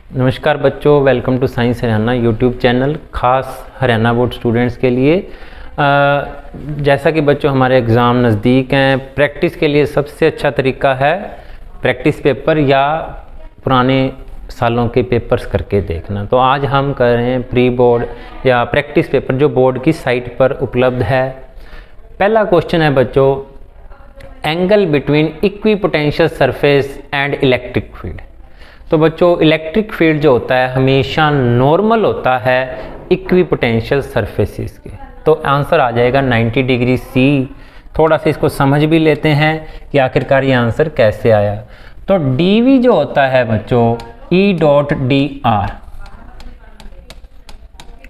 नमस्कार बच्चों, welcome to science Haryana YouTube channel, खास हरियाणा बोर्ड स्टूडेंट्स के लिए। जैसा कि बच्चों हमारे एग्ज़ाम नज़दीक हैं, प्रैक्टिस के लिए सबसे अच्छा तरीका है प्रैक्टिस पेपर या पुराने सालों के पेपर्स करके देखना। तो आज हम कर रहे हैं प्री बोर्ड या प्रैक्टिस पेपर जो बोर्ड की साइट पर उपलब्ध है। पहला क्वेश्चन है बच्चों, angle between equipotential surface and electric field. तो बच्चों इलेक्ट्रिक फील्ड जो होता है हमेशा नॉर्मल होता है इक्विपोटेंशियल सरफेसेस के। तो आंसर आ जाएगा 90 डिग्री सी। थोड़ा सा इसको समझ भी लेते हैं कि आखिरकार ये आंसर कैसे आया। तो dv जो होता है बच्चों E डॉट डी आर,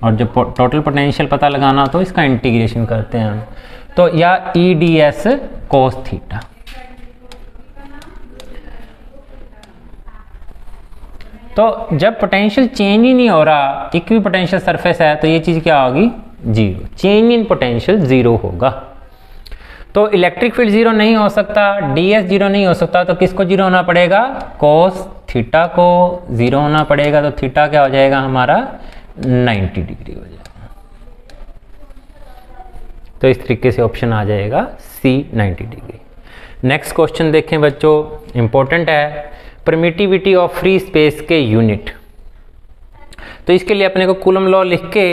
और जब टोटल पोटेंशियल पता लगाना तो इसका इंटीग्रेशन करते हैं हम, तो या E D S cos theta. तो जब पोटेंशियल चेंज ही नहीं हो रहा, इक्वी पोटेंशियल सरफेस है, तो ये चीज़ क्या होगी? Zero. Change in potential zero होगा। तो इलेक्ट्रिक फील्ड जीरो नहीं हो सकता, ds जीरो नहीं हो सकता, तो किसको जीरो होना पड़ेगा? कोस थीटा को जीरो होना पड़ेगा। तो थीटा क्या हो जाएगा हमारा? 90 डिग्री हो जाएगा। तो इस तरीके से ऑप्शन आ जाएगा सी 90 डिग्री। नेक्स्ट क्वेश्चन देखें बच्चों, इंपॉर्टेंट है। परमिटिविटी ऑफ फ्री स्पेस के यूनिट। तो इसके लिए अपने को कूलम लॉ लिख के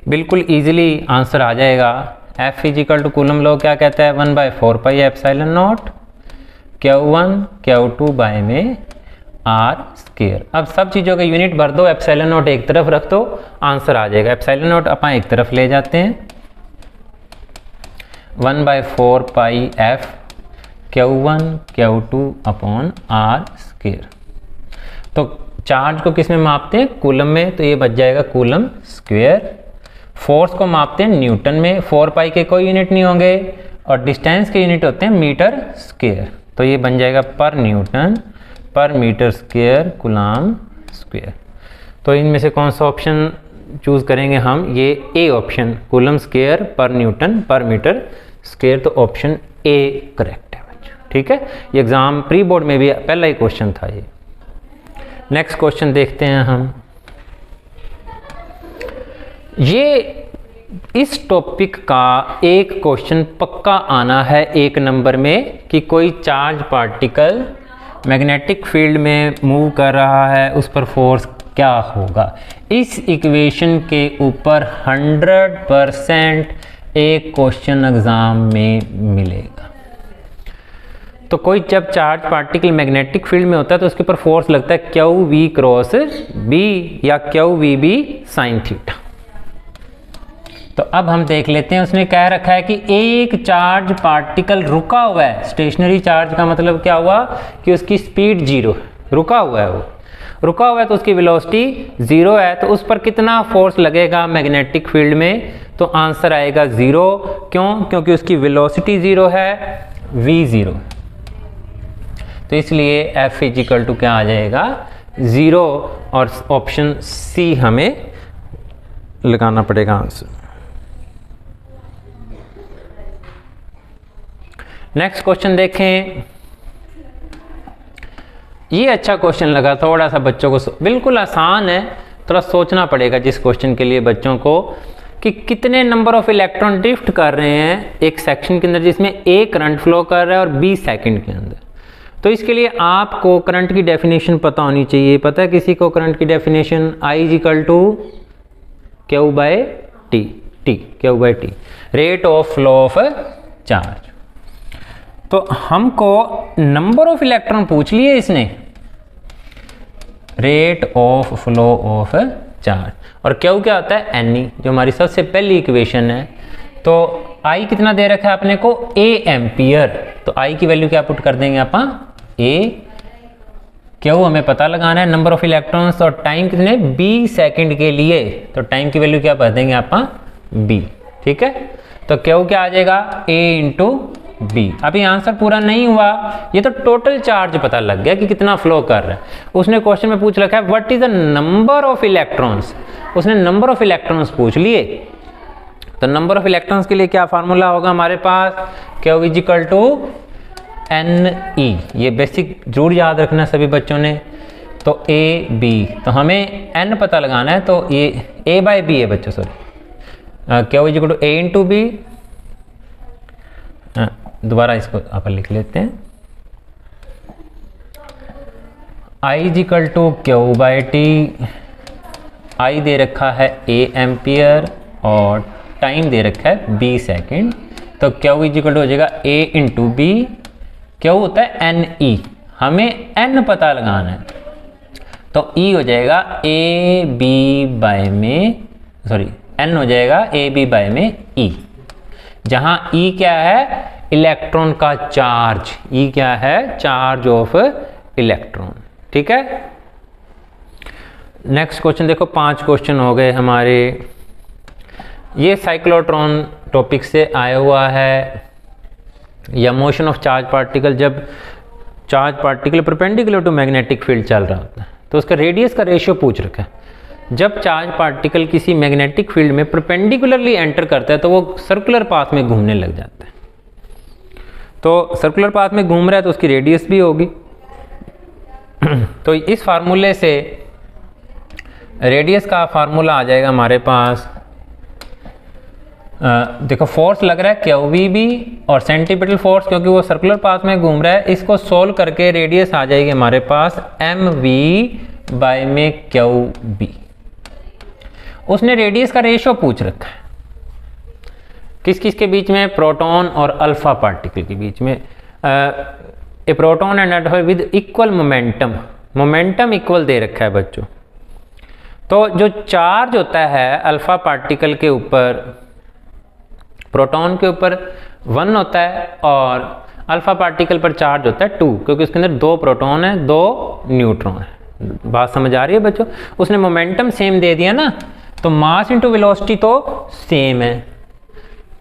बिल्कुल इजीली आंसर आ जाएगा। F equal to Coulomb law क्या कहता है? 1/4 pi epsilon not Q1 Q2 by में R स्क्वायर। अब सब चीज़ों के यूनिट भर दो, एप्सिलॉन नॉट एक तरफ रख दो, आंसर आ जाएगा। एप्सिलॉन नॉट अपन एक तरफ ले जाते हैं, 1/4 पाई F Q1 Q2 upon R square. तो चार्ज को किस में मापते हैं? कूलम में, तो ये बच जाएगा कूलम स्क्वायर। फोर्स को मापते हैं न्यूटन में, 4 पाई के कोई यूनिट नहीं होंगे, और डिस्टेंस के यूनिट होते हैं मीटर स्क्वायर। तो ये बन जाएगा पर न्यूटन पर मीटर स्क्वायर कूलम स्क्वायर। तो इनमें से कौन सा ऑप्शन चूज करेंगे हम? ये ए ऑप्शन, कूलम स्क्वायर पर न्यूटन पर मीटर स्क्वायर। तो ऑप्शन ए करेक्ट है बच्चों, ठीक है। ये एग्जाम प्री बोर्ड में भी पहला ही क्वेश्चन था ये। नेक्स्ट क्वेश्चन देखते हैं हम। ये इस टॉपिक का एक क्वेश्चन पक्का आना है 1 नंबर में कि कोई चार्ज पार्टिकल मैग्नेटिक फील्ड में मूव कर रहा है, उस पर फोर्स क्या होगा। इस इक्वेशन के ऊपर 100% एक क्वेश्चन एग्जाम में मिलेगा। तो कोई जब चार्ज पार्टिकल मैग्नेटिक फील्ड में होता है तो उसके ऊपर फोर्स लगता है क्यू वी क्रॉस बी या q v b sine theta. तो अब हम देख लेते हैं, उसने कह रखा है कि एक चार्ज पार्टिकल रुका हुआ है। स्टेशनरी चार्ज का मतलब क्या हुआ कि उसकी स्पीड जीरो है, रुका हुआ है। वो रुका हुआ है तो उसकी वेलोसिटी जीरो है, तो उस पर कितना फोर्स लगेगा मैग्नेटिक फील्ड में? तो आंसर आएगा जीरो। क्यों? क्योंकि उसकी वेलोसिटी जीरो है, v जीरो। तो इसलिए F इजिकल टू क्या आ जाएगा? जीरो। और ऑप्शन सी हमें लगाना पड़ेगा आंसर। नेक्स्ट क्वेश्चन देखें। ये अच्छा क्वेश्चन लगा, थोड़ा सा बच्चों को बिल्कुल आसान है, थोड़ा सोचना पड़ेगा जिस क्वेश्चन के लिए बच्चों को, कि कितने नंबर ऑफ इलेक्ट्रॉन ड्रिफ्ट कर रहे हैं एक सेक्शन के अंदर जिसमें A करंट फ्लो कर रहा है और B सेकंड के अंदर। तो इसके लिए आपको करंट की डेफिनेशन पता होनी चाहिए। पता है किसी को करंट की definition? I equal to Q by t, Q by t, rate of flow of charge. तो हमको नंबर ऑफ इलेक्ट्रॉन पूछ लिए इसने, rate of flow of charge, और Q क्या होता है? Ne, जो हमारी सबसे पहली इक्वेशन है। तो I कितना दे रखा है अपने को? A ampere. तो I की वैल्यू क्या पुट कर देंगे अपन? A। Q हमें पता लगाना है, नंबर ऑफ इलेक्ट्रॉन्स, और टाइम कितने? B सेकंड के लिए। तो टाइम की वैल्यू क्या भर देंगे अपन? B, ठीक है। तो Q क्या आ जाएगा? A into B। अभी आंसर पूरा नहीं हुआ, ये तो टोटल चार्ज पता लग गया कि कितना फ्लो कर रहा है। उसने क्वेश्चन में पूछ रखा है what is the number of electrons. उसने नंबर ऑफ इलेक्ट्रॉन्स पूछ लिए, तो नंबर ऑफ इलेक्ट्रॉन्स के लिए क्या फार्मूला होगा हमारे पास? Q equal to Ne। ये बेसिक जरूर याद रखना सभी बच्चों ने। तो ए बी, तो हमें n पता लगाना है, तो ये a बाई बी है बच्चों, सॉरी, क्या is equal to a into b. दोबारा इसको आप लिख लेते हैं, I is equal to q by t, I दे रखा है a एम्पियर और टाइम दे रखा है b सेकेंड, तो क्यू इज इक्वल टू हो जाएगा a इंटू बी, क्यू होता है एन ई, हमें n पता लगाना है, तो e हो जाएगा ए बी बाय में, सॉरी n हो जाएगा ए बी बाय में e, जहां e क्या है इलेक्ट्रॉन का चार्ज, e क्या है चार्ज ऑफ इलेक्ट्रॉन। ठीक है, नेक्स्ट क्वेश्चन देखो, 5 क्वेश्चन हो गए हमारे। ये साइक्लोट्रॉन टॉपिक से आया हुआ है, या मोशन ऑफ चार्ज पार्टिकल, जब charge particle perpendicular to magnetic field चल रहा होता है तो उसका रेडियस का रेशियो पूछ रखा है। जब चार्ज पार्टिकल किसी मैग्नेटिक फील्ड में परपेंडिकुलरली एंटर करता है तो वो सर्कुलर पाथ में घूमने लग जाता है, तो सर्कुलर पाथ में घूम रहा है तो उसकी रेडियस भी होगी। तो इस फार्मूले से रेडियस का फार्मूला आ जाएगा हमारे पास, देखो फोर्स लग रहा है क्यू वी बी और सेंटीपिटल फोर्स क्योंकि वो सर्कुलर पाथ में घूम रहा है, इसको सोल्व करके रेडियस आ जाएगी हमारे पास एम वी बाय में क्यू बी। उसने रेडियस का रेशियो पूछ रखा है किस किस के बीच में, प्रोटॉन और अल्फा पार्टिकल के बीच में। A proton and alpha with equal momentum, momentum equal दे रखा है बच्चों। तो जो चार्ज होता है अल्फा पार्टिकल के ऊपर, प्रोटॉन के ऊपर 1 होता है और अल्फा पार्टिकल पर चार्ज होता है 2, क्योंकि उसके अंदर 2 प्रोटॉन है 2 न्यूट्रॉन है। बात समझ आ रही है बच्चों? उसने मोमेंटम सेम दे दिया ना, तो मास इंटू वेलोसिटी तो सेम है।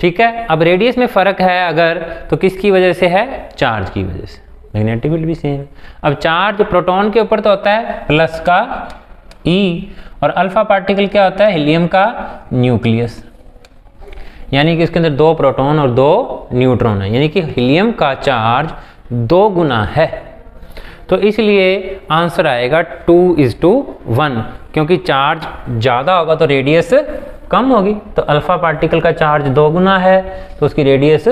ठीक है, अब रेडियस में फ़र्क है अगर, तो किसकी वजह से है? चार्ज की वजह से। मैग्नेटिक फील्ड भी सेम है। अब चार्ज प्रोटॉन के ऊपर तो होता है प्लस का ई, और अल्फा पार्टिकल क्या होता है? हीलियम का न्यूक्लियस, यानी कि इसके अंदर 2 प्रोटॉन और 2 न्यूट्रॉन है, यानी कि हीलियम का चार्ज 2 गुना है। तो इसलिए आंसर आएगा 2:1, क्योंकि चार्ज ज़्यादा होगा तो रेडियस कम होगी। तो अल्फा पार्टिकल का चार्ज 2 गुना है तो उसकी रेडियस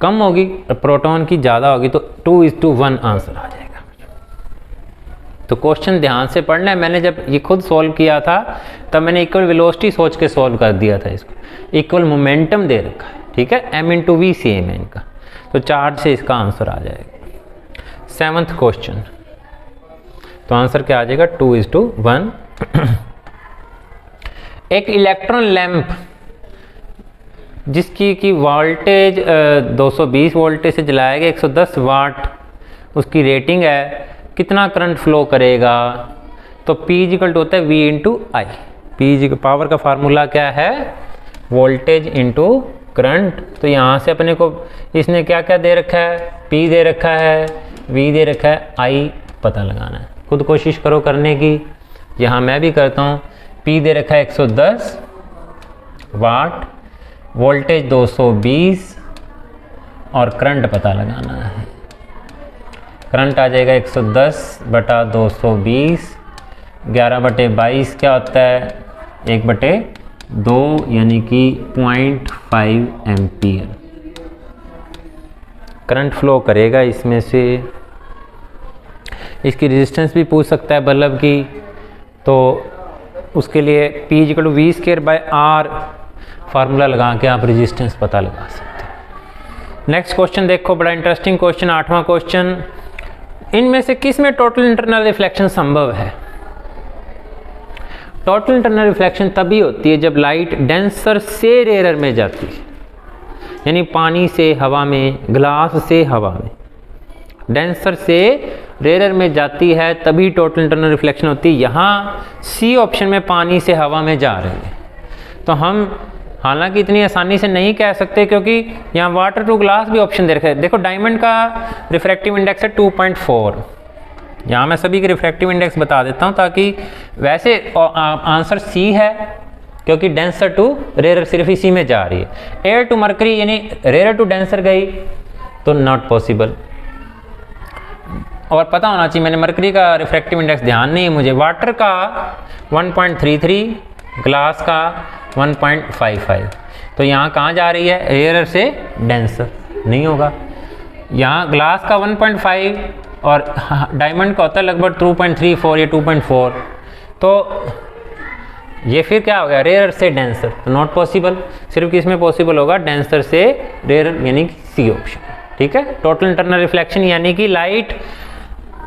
कम होगी, और प्रोटॉन की ज़्यादा होगी, तो 2:1 आंसर आ जाएगा। तो क्वेश्चन ध्यान से पढ़ना है। मैंने जब ये खुद सॉल्व किया था तब मैंने इक्वल वेलोसिटी सोच के सॉल्व कर दिया था इसको, इक्वल मोमेंटम दे रखा है। ठीक है, m इंटू वी सेम है इनका, तो चार्ज से इसका आंसर आ जाएगा। 7th क्वेश्चन, तो आंसर क्या आ जाएगा? 2:1। एक इलेक्ट्रॉन लैंप जिसकी की वोल्टेज 220 वोल्टेज से जलाया गया, 110 वाट उसकी रेटिंग है, कितना करंट फ्लो करेगा? तो P इक्वल टू होता है V इंटू आई। P पावर का फार्मूला क्या है? Voltage into current. तो यहाँ से अपने को इसने क्या क्या दे रखा है? P दे रखा है, V दे रखा है, I पता लगाना है। खुद कोशिश करो करने की, यहाँ मैं भी करता हूँ। P दे रखा है 110 वाट, वोल्टेज 220 और करंट पता लगाना है। करंट आ जाएगा 110/220, 11/22 क्या होता है? 1/2, यानी कि 0.5 एम्पियर करंट फ्लो करेगा इसमें से। इसकी रेजिस्टेंस भी पूछ सकता है बल्ब की, तो उसके लिए P equal to V²/R formula लगा के आप रेजिस्टेंस पता लगा सकते हैं। नेक्स्ट क्वेश्चन देखो, बड़ा इंटरेस्टिंग क्वेश्चन, 8वां क्वेश्चन। इनमें से किस में टोटल इंटरनल रिफ्लेक्शन संभव है? टोटल इंटरनल रिफ्लेक्शन तभी होती है जब लाइट डेंसर से रेयर में जाती है, यानी पानी से हवा में, ग्लास से हवा में, डेंसर से रेयर में जाती है तभी टोटल इंटरनल रिफ्लेक्शन होती है। यहाँ सी ऑप्शन में पानी से हवा में जा रहे हैं, तो हम हालांकि इतनी आसानी से नहीं कह सकते क्योंकि यहाँ वाटर टू ग्लास भी ऑप्शन दे रखा है। देखो डायमंड का रिफ्रैक्टिव इंडेक्स है 2.4, यहाँ मैं सभी के रिफ्रैक्टिव इंडेक्स बता देता हूँ ताकि वैसे आंसर सी है क्योंकि डेंसर टू रेयर सिर्फ इसी में जा रही है। एयर टू मरकरी यानी रेयर टू डेंसर गई तो नॉट पॉसिबल। और पता होना चाहिए, मैंने मरकरी का रिफ्रैक्टिव इंडेक्स ध्यान नहीं है मुझे। वाटर का 1.33, ग्लास का 1.55। तो यहाँ कहाँ जा रही है, रेयर से डेंसर नहीं होगा। यहाँ ग्लास का 1.5 और डायमंड का होता है लगभग 2.34 या 2.4, तो ये फिर क्या हो गया, रेयर से डेंसर, तो नॉट पॉसिबल। सिर्फ किसमें पॉसिबल होगा, डेंसर से रेयर, यानी कि सी ऑप्शन। ठीक है, टोटल इंटरनल रिफ्लेक्शन यानी कि लाइट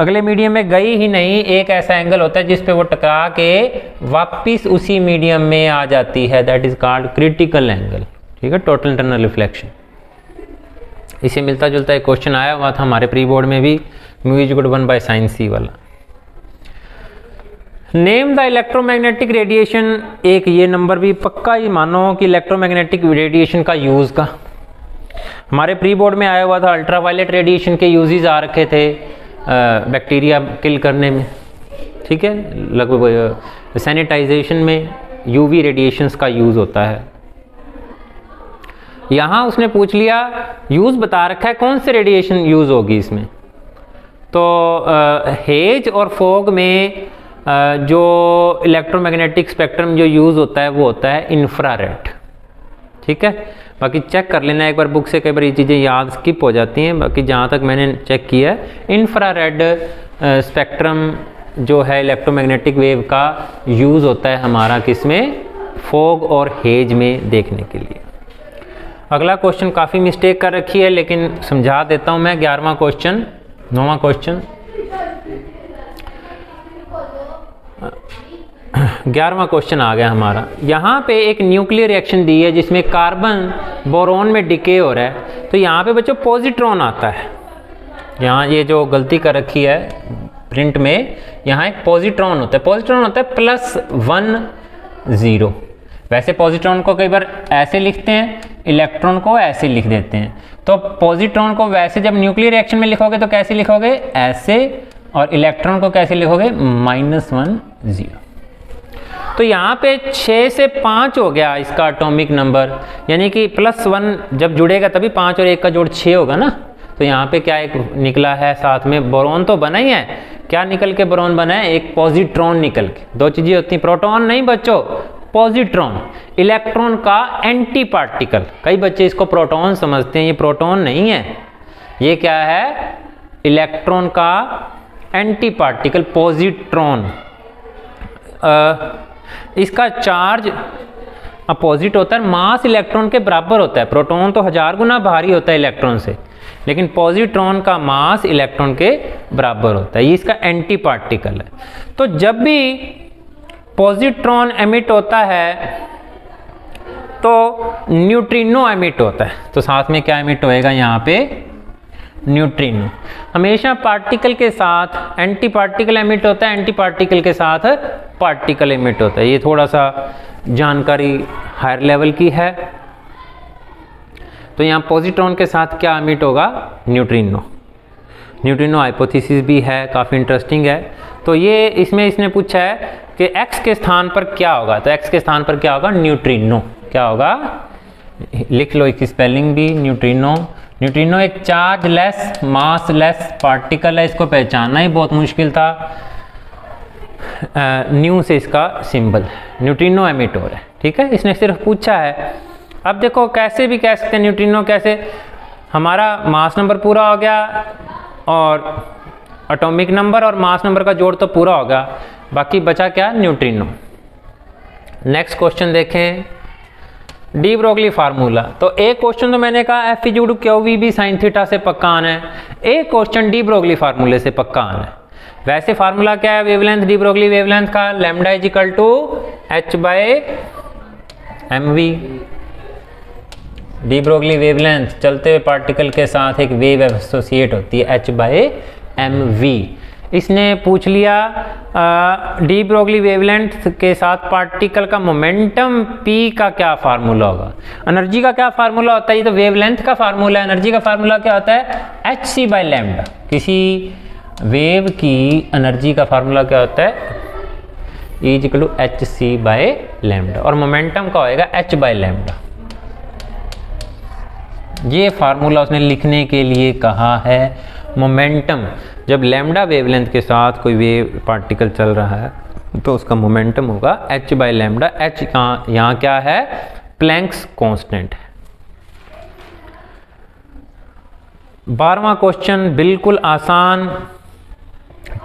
अगले मीडियम में गई ही नहीं, एक ऐसा एंगल होता है जिस पे वो टकरा के वापिस उसी मीडियम में आ जाती है, that is called critical angle. ठीक है, टोटल इंटरनल रिफ्लेक्शन। इसे मिलता जुलता एक क्वेश्चन आया हुआ था हमारे प्री बोर्ड में भी, μ=1/sin c वाला। नेम द इलेक्ट्रोमैग्नेटिक रेडिएशन, एक ये नंबर भी पक्का ही मानो कि इलेक्ट्रोमैग्नेटिक रेडिएशन का यूज़ का हमारे प्री बोर्ड में आया हुआ था। अल्ट्रावायलेट रेडिएशन के यूजेस आ रखे थे बैक्टीरिया किल करने में। ठीक है, लगभग सैनिटाइजेशन में यूवी रेडिएशंस का यूज़ होता है। यहाँ उसने पूछ लिया, यूज़ बता रखा है, कौन से रेडिएशन यूज़ होगी इसमें। तो हेज और फॉग में जो इलेक्ट्रोमैग्नेटिक स्पेक्ट्रम जो यूज़ होता है वो होता है इंफ्रारेड। ठीक है, बाकी चेक कर लेना एक बार बुक से, कई बार ये चीज़ें याद स्किप हो जाती हैं। बाकी जहाँ तक मैंने चेक किया है, इंफ्रारेड स्पेक्ट्रम जो है इलेक्ट्रोमैग्नेटिक वेव का यूज़ होता है हमारा किसमें, फॉग और हेज में देखने के लिए। अगला क्वेश्चन काफ़ी मिस्टेक कर रखी है, लेकिन समझा देता हूँ मैं। 11वां क्वेश्चन, 9वां क्वेश्चन, 11वां क्वेश्चन आ गया हमारा। यहाँ पे एक न्यूक्लियर रिएक्शन दी है जिसमें कार्बन बोरोन में डिके हो रहा है। तो यहाँ पे बच्चों पॉजिट्रॉन आता है। यहाँ ये जो गलती कर रखी है प्रिंट में, यहाँ एक पॉजिट्रॉन होता है। पॉजिट्रॉन होता है +1 0। वैसे पॉजिट्रॉन को कई बार ऐसे लिखते हैं, इलेक्ट्रॉन को ऐसे लिख देते हैं। तो पॉजिट्रॉन को वैसे जब न्यूक्लियर रिएक्शन में लिखोगे तो कैसे लिखोगे, ऐसे, और इलेक्ट्रॉन को कैसे लिखोगे, -1 0। तो यहाँ पे 6 से 5 हो गया इसका एटॉमिक नंबर, यानी कि +1 जब जुड़ेगा तभी 5 और 1 का जोड़ 6 होगा ना। तो यहाँ पे क्या एक निकला है, साथ में बोरॉन तो बना ही है। क्या निकल के बोरॉन बना है, एक पॉजिट्रॉन निकल के। दो चीज़ें होती हैं, प्रोटॉन नहीं बच्चों, पॉजिट्रॉन, इलेक्ट्रॉन का एंटी पार्टिकल। कई बच्चे इसको प्रोटॉन समझते हैं, ये प्रोटॉन नहीं है, ये क्या है, इलेक्ट्रॉन का एंटी पार्टिकल पॉजिट्रॉन। इसका चार्ज अपोजिट होता है, मास इलेक्ट्रॉन के बराबर होता है। प्रोटॉन तो 1000 गुना भारी होता है इलेक्ट्रॉन से, लेकिन पॉजिट्रॉन का मास इलेक्ट्रॉन के बराबर होता है। ये इसका एंटी पार्टिकल है। तो जब भी पॉजिट्रॉन एमिट होता है तो न्यूट्रिनो एमिट होता है। तो साथ में क्या एमिट होएगा यहाँ पे, न्यूट्रिनो। हमेशा पार्टिकल के साथ एंटी पार्टिकल एमिट होता है, एंटी पार्टिकल के साथ पार्टिकल एमिट होता है। ये थोड़ा सा जानकारी हायर लेवल की है। तो यहाँ पॉजिट्रॉन के साथ क्या एमिट होगा, न्यूट्रिनो। न्यूट्रिनो हाइपोथेसिस भी है, काफ़ी इंटरेस्टिंग है। तो ये इसमें इसने पूछा है कि x के स्थान पर क्या होगा। तो x के स्थान पर क्या होगा, न्यूट्रिनो। क्या होगा, लिख लो इसकी स्पेलिंग भी, न्यूट्रिनो। न्यूट्रिनो एक चार्ज लेस, मास लेस पार्टिकल है। इसको पहचानना ही बहुत मुश्किल था। न्यू से इसका सिंबल, न्यूट्रिनो एमिट हो रहा है। ठीक है, इसने सिर्फ पूछा है। अब देखो कैसे भी कह सकते हैं न्यूट्रिनो, कैसे, हमारा मास नंबर पूरा हो गया और एटॉमिक नंबर और मास नंबर का जोड़ तो पूरा होगा, बाकी बचा क्या, न्यूट्रिनो। नेक्स्ट क्वेश्चन देखें, डी ब्रोगली फार्मूला। तो एक क्वेश्चन तो मैंने कहा F equal to q v b sine theta से पक्का आना है, एक क्वेश्चन डी ब्रोगली फार्मूले से पक्का आना है। वैसे फार्मूला क्या है वेवलेंथ, डी ब्रोगली वेवलेंथ का, lambda is equal to h/mv। De Broglie wavelength चलते हुए पार्टिकल के साथ एक वेव एसोसिएट होती है, h/mv। इसने पूछ लिया डी ब्रोगली वेवलेंथ के साथ पार्टिकल का मोमेंटम p का क्या फार्मूला होगा। एनर्जी का क्या फार्मूला होता है, ये तो वेवलेंथ का फार्मूला है। एनर्जी का फार्मूला क्या होता है, hc/लैम्डा। किसी वेव की एनर्जी का फार्मूला क्या होता है, E = hc/लैम्डा, और मोमेंटम का होएगा h/लैम्डा। ये फार्मूला उसने लिखने के लिए कहा है। मोमेंटम जब लैम्डा वेवलेंथ के साथ कोई वेव पार्टिकल चल रहा है तो उसका मोमेंटम होगा h बाई लैम्डा। h यहाँ क्या है, प्लैंक्स कांस्टेंट है। 12वां क्वेश्चन बिल्कुल आसान,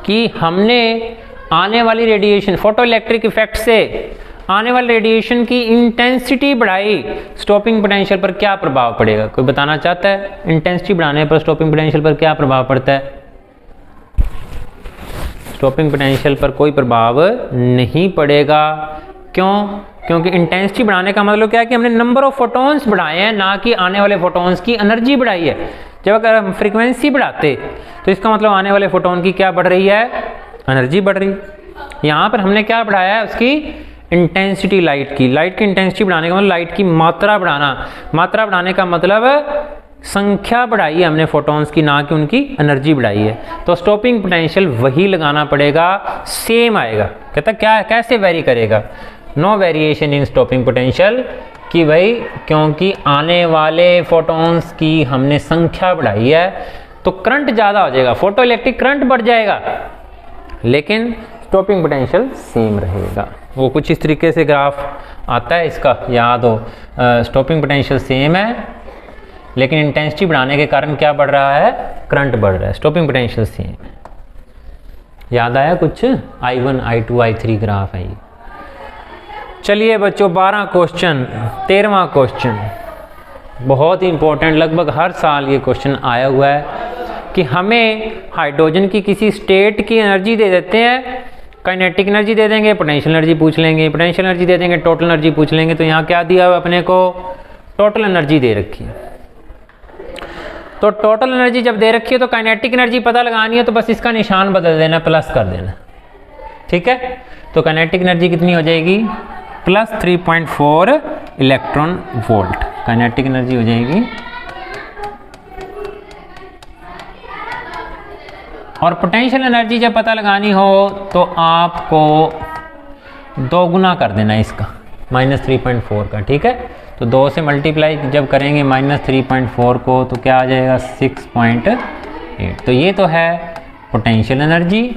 कि हमने आने वाली रेडिएशन, फोटो इलेक्ट्रिक इफेक्ट से आने वाले रेडिएशन की इंटेंसिटी बढ़ाई, स्टॉपिंग पोटेंशियल पर क्या प्रभाव पड़ेगा? कोई बताना चाहता है? इंटेंसिटी बढ़ाने पर स्टॉपिंग पोटेंशियल पर क्या प्रभाव पड़ता है? स्टॉपिंग पोटेंशियल पर कोई प्रभाव नहीं पड़ेगा। क्यों? क्योंकि इंटेंसिटी बढ़ाने का मतलब क्या है कि हमने नंबर ऑफ फोटॉन्स बढ़ाए हैं, ना कि आने वाले फोटॉन्स की एनर्जी बढ़ाई है। जब अगर हम फ्रीक्वेंसी बढ़ाते तो इसका मतलब आने वाले फोटोन की क्या बढ़ रही है, एनर्जी बढ़ रही। यहाँ पर हमने क्या बढ़ाया है, उसकी इंटेंसिटी, लाइट की इंटेंसिटी बढ़ाने का मतलब लाइट की मात्रा बढ़ाना। मात्रा बढ़ाने का मतलब संख्या बढ़ाई है हमने फोटॉन्स की, ना कि उनकी एनर्जी बढ़ाई है। तो स्टॉपिंग पोटेंशियल वही लगाना पड़ेगा, सेम आएगा। कहता क्या, कैसे वेरी करेगा? No variation in stopping potential, कि भाई क्योंकि आने वाले फोटॉन्स की हमने संख्या बढ़ाई है तो करंट ज़्यादा हो जाएगा, फोटो इलेक्ट्रिक करंट बढ़ जाएगा, लेकिन स्टॉपिंग पोटेंशियल सेम रहेगा। वो कुछ इस तरीके से ग्राफ आता है, इसका याद हो। स्टॉपिंग पोटेंशियल सेम है, लेकिन इंटेंसिटी बढ़ाने के कारण क्या बढ़ रहा है, करंट बढ़ रहा है। स्टॉपिंग पोटेंशियल सेम है। याद आया कुछ? I1, I2, I3 ग्राफ है ये। चलिए बच्चों 12 क्वेश्चन, 13वां क्वेश्चन बहुत ही इंपॉर्टेंट, लगभग हर साल ये क्वेश्चन आया हुआ है कि हमें हाइड्रोजन की किसी स्टेट की एनर्जी दे देते हैं, काइनेटिक एनर्जी दे देंगे, पोटेंशियल एनर्जी पूछ लेंगे, पोटेंशियल एनर्जी दे देंगे, टोटल एनर्जी पूछ लेंगे। तो यहाँ क्या दिया हुआ अपने को, टोटल एनर्जी दे रखी है। तो टोटल एनर्जी जब दे रखी है तो काइनेटिक एनर्जी पता लगानी है, तो बस इसका निशान बदल देना, प्लस कर देना, ठीक है। तो काइनेटिक एनर्जी कितनी हो जाएगी, plus 3.4 electron volt kinetic energy हो जाएगी। और पोटेंशियल एनर्जी जब पता लगानी हो तो आपको 2 गुना कर देना इसका, -3.4 का, ठीक है। तो 2 से मल्टीप्लाई जब करेंगे -3.4 को तो क्या आ जाएगा, 6.8। तो ये तो है पोटेंशियल एनर्जी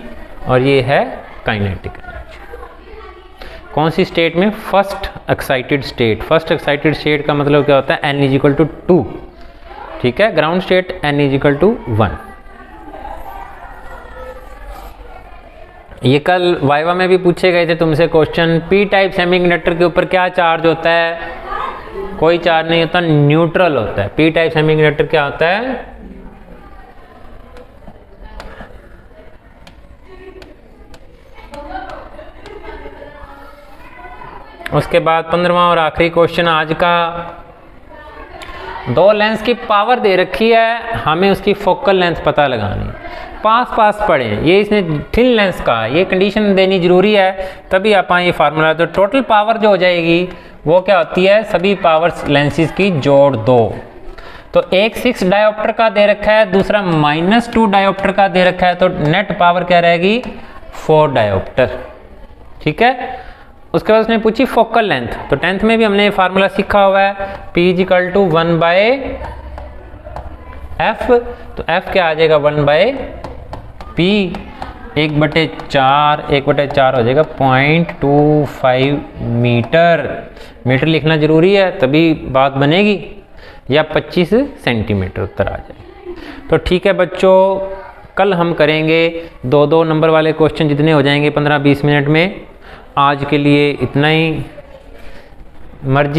और ये है काइनेटिक एनर्जी। कौन सी स्टेट में, first excited state. First excited state का मतलब क्या होता है, n=2, ठीक है। Ground state n=1। ये कल वाइवा में भी पूछे गए थे तुमसे क्वेश्चन, पी टाइप सेमीकंडक्टर के ऊपर क्या चार्ज होता है? कोई चार्ज नहीं होता, न्यूट्रल होता है। पी टाइप सेमीकंडक्टर क्या होता है, उसके बाद 15वां और आखिरी क्वेश्चन आज का, 2 लेंस की पावर दे रखी है, हमें उसकी फोकल लेंथ पता लगानी। पास पढ़ें, ये इसने थिन लेंस का, ये कंडीशन देनी जरूरी है, तभी आप ये फार्मूला। तो टोटल पावर जो हो जाएगी वो क्या होती है, सभी पावर लेंसेज की जोड़ 2। तो एक 6 डायोप्टर का दे रखा है, दूसरा -2 डायोप्टर का दे रखा है, तो नेट पावर क्या रहेगी, 4 डायोप्टर, ठीक है। उसके बाद उसने पूछी फोकल लेंथ, तो 10th में भी हमने ये फार्मूला सीखा हुआ है, P=1/f। तो f क्या आ जाएगा, 1/p, 1/4 1/4 हो जाएगा 0.25 मीटर। मीटर लिखना जरूरी है तभी बात बनेगी, या 25 सेंटीमीटर उत्तर आ जाए। तो ठीक है बच्चों, कल हम करेंगे 2-2 नंबर वाले क्वेश्चन, जितने हो जाएंगे 15-20 मिनट में। आज के लिए इतना ही, मर्जी